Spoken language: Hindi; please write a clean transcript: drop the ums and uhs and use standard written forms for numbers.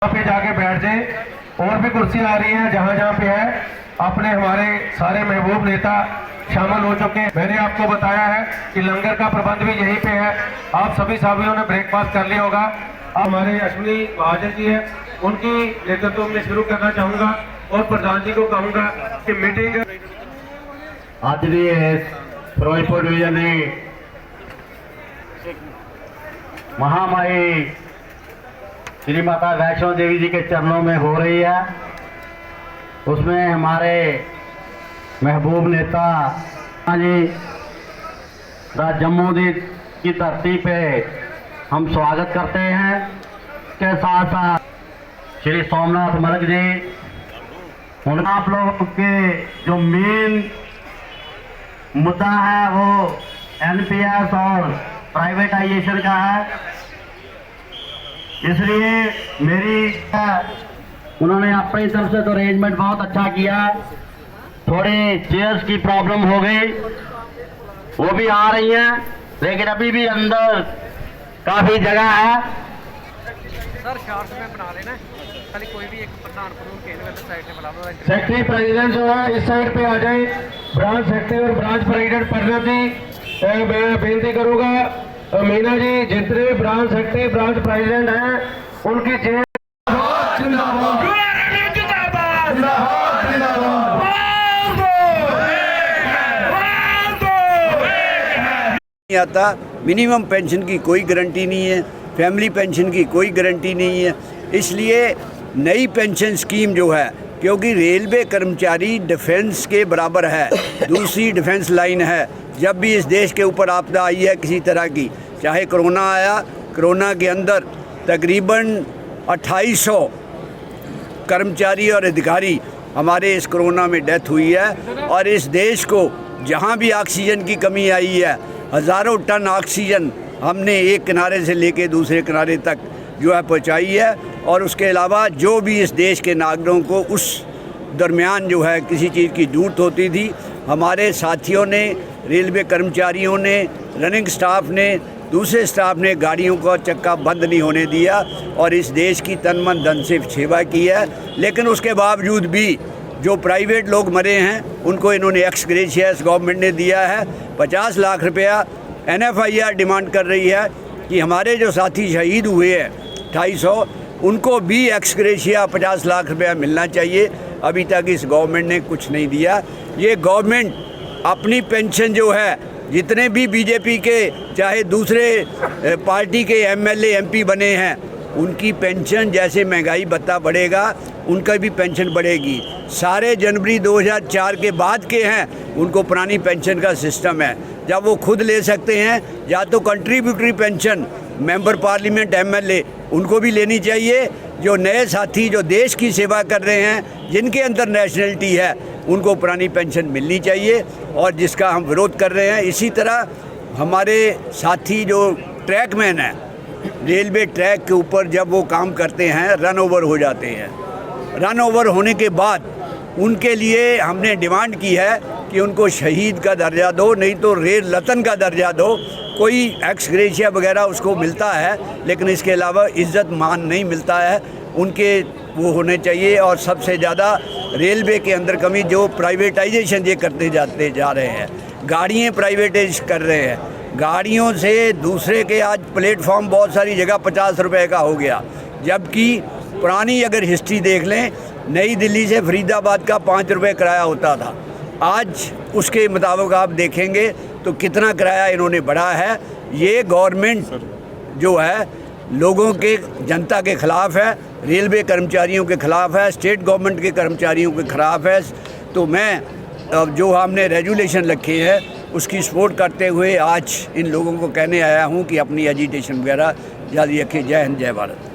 वहाँ पे जाके बैठ जाए। और भी कुर्सियाँ आ रही हैं जहाँ जहाँ पे है। अपने हमारे सारे महबूब नेता शामिल हो चुके हैं। मैंने आपको बताया है कि लंगर का प्रबंध भी यहीं पे है। आप सभी साथियों ने ब्रेकफास्ट कर लिया होगा। अब हमारे अश्विनी महाजन जी है, उनकी नेतृत्व में शुरू करना चाहूँगा और प्रधान जी को कहूँगा कि मीटिंग आदरणीय फिरोजपुर डिवीजन में महामाई श्री माता वैष्णो देवी जी के चरणों में हो रही है। उसमें हमारे महबूब नेता जी जम्मू की धरती पे हम स्वागत करते हैं। के साथ साथ श्री सोमनाथ मर्ग जी, उन आप लोगों के जो मेन मुद्दा है वो एनपीएस और प्राइवेटाइजेशन का है। इसलिए उन्होंने अपनी तरफ से तो अरेंजमेंट बहुत अच्छा किया। थोड़े चेयर्स की प्रॉब्लम हो गई, वो भी आ रही हैं, लेकिन अभी भी अंदर काफी जगह है। सर शार्ट में बना लेना, खाली कोई भी एक प्रधान के साइड में बना लो। सेक्रेटरी प्रेसिडेंट जो है इस साइड पे आ जाए। ब्रांच सेक्रेटरी और ब्रांच प्रेसिडेंट प्रदीप जी, मैं बेनती करूंगा मीना जी, जितने भी ब्रांच सेक्रेटरी ब्रांच प्रेसिडेंट हैं उनकी चेयर आता। मिनिमम पेंशन की कोई गारंटी नहीं है, फैमिली पेंशन की कोई गारंटी नहीं है। इसलिए नई पेंशन स्कीम जो है, क्योंकि रेलवे कर्मचारी डिफेंस के बराबर है, दूसरी डिफेंस लाइन है। जब भी इस देश के ऊपर आपदा आई है किसी तरह की, चाहे कोरोना आया, कोरोना के अंदर तकरीबन 2800 कर्मचारी और अधिकारी हमारे इस कोरोना में डेथ हुई है। और इस देश को जहाँ भी ऑक्सीजन की कमी आई है, हज़ारों टन ऑक्सीजन हमने एक किनारे से लेके दूसरे किनारे तक जो है पहुँचाई है। और उसके अलावा जो भी इस देश के नागरिकों को उस दरमियान जो है किसी चीज़ की ज़रूरत होती थी, हमारे साथियों ने, रेलवे कर्मचारियों ने, रनिंग स्टाफ ने, दूसरे स्टाफ ने गाड़ियों का चक्का बंद नहीं होने दिया और इस देश की तन मन धन से सेवा की है। लेकिन उसके बावजूद भी जो प्राइवेट लोग मरे हैं उनको इन्होंने एक्स ग्रेशिया गवर्नमेंट ने दिया है। 50 लाख रुपया NFIR डिमांड कर रही है कि हमारे जो साथी शहीद हुए हैं 250, उनको भी एक्स ग्रेशिया 50 लाख रुपया मिलना चाहिए। अभी तक इस गवर्नमेंट ने कुछ नहीं दिया। ये गवर्नमेंट अपनी पेंशन जो है, जितने भी बीजेपी के चाहे दूसरे पार्टी के MLA MP बने हैं, उनकी पेंशन जैसे महंगाई भत्ता बढ़ेगा उनका भी पेंशन बढ़ेगी। सारे जनवरी 2004 के बाद के हैं, उनको पुरानी पेंशन का सिस्टम है। जब वो खुद ले सकते हैं, या तो contributory pension member parliament MLA उनको भी लेनी चाहिए। जो नए साथी जो देश की सेवा कर रहे हैं, जिनके अंदर नेशनलिटी है, उनको पुरानी पेंशन मिलनी चाहिए और जिसका हम विरोध कर रहे हैं। इसी तरह हमारे साथी जो ट्रैकमैन हैं, रेलवे ट्रैक के ऊपर जब वो काम करते हैं, रन ओवर हो जाते हैं। रन ओवर होने के बाद उनके लिए हमने डिमांड की है कि उनको शहीद का दर्जा दो, नहीं तो रेल रतन का दर्जा दो। कोई एक्स ग्रेशिया वगैरह उसको मिलता है, लेकिन इसके अलावा इज़्ज़त मान नहीं मिलता है। उनके वो होने चाहिए। और सबसे ज़्यादा रेलवे के अंदर कमी, जो प्राइवेटाइजेशन ये करते जाते जा रहे हैं, गाड़ियाँ प्राइवेटाइज कर रहे हैं, गाड़ियों से दूसरे के आज प्लेटफॉर्म बहुत सारी जगह 50 रुपए का हो गया। जबकि पुरानी अगर हिस्ट्री देख लें, नई दिल्ली से फरीदाबाद का 5 रुपये किराया होता था, आज उसके मुताबिक आप देखेंगे तो कितना किराया इन्होंने बढ़ा है। ये गवर्नमेंट जो है लोगों के, जनता के ख़िलाफ़ है, रेलवे कर्मचारियों के ख़िलाफ़ है, स्टेट गवर्नमेंट के कर्मचारियों के ख़िलाफ़ है। तो मैं जो हमने रेजुलेशन रखे हैं उसकी सपोर्ट करते हुए आज इन लोगों को कहने आया हूँ कि अपनी एजिटेशन वगैरह जारी रखें। जय हिंद, जय भारत।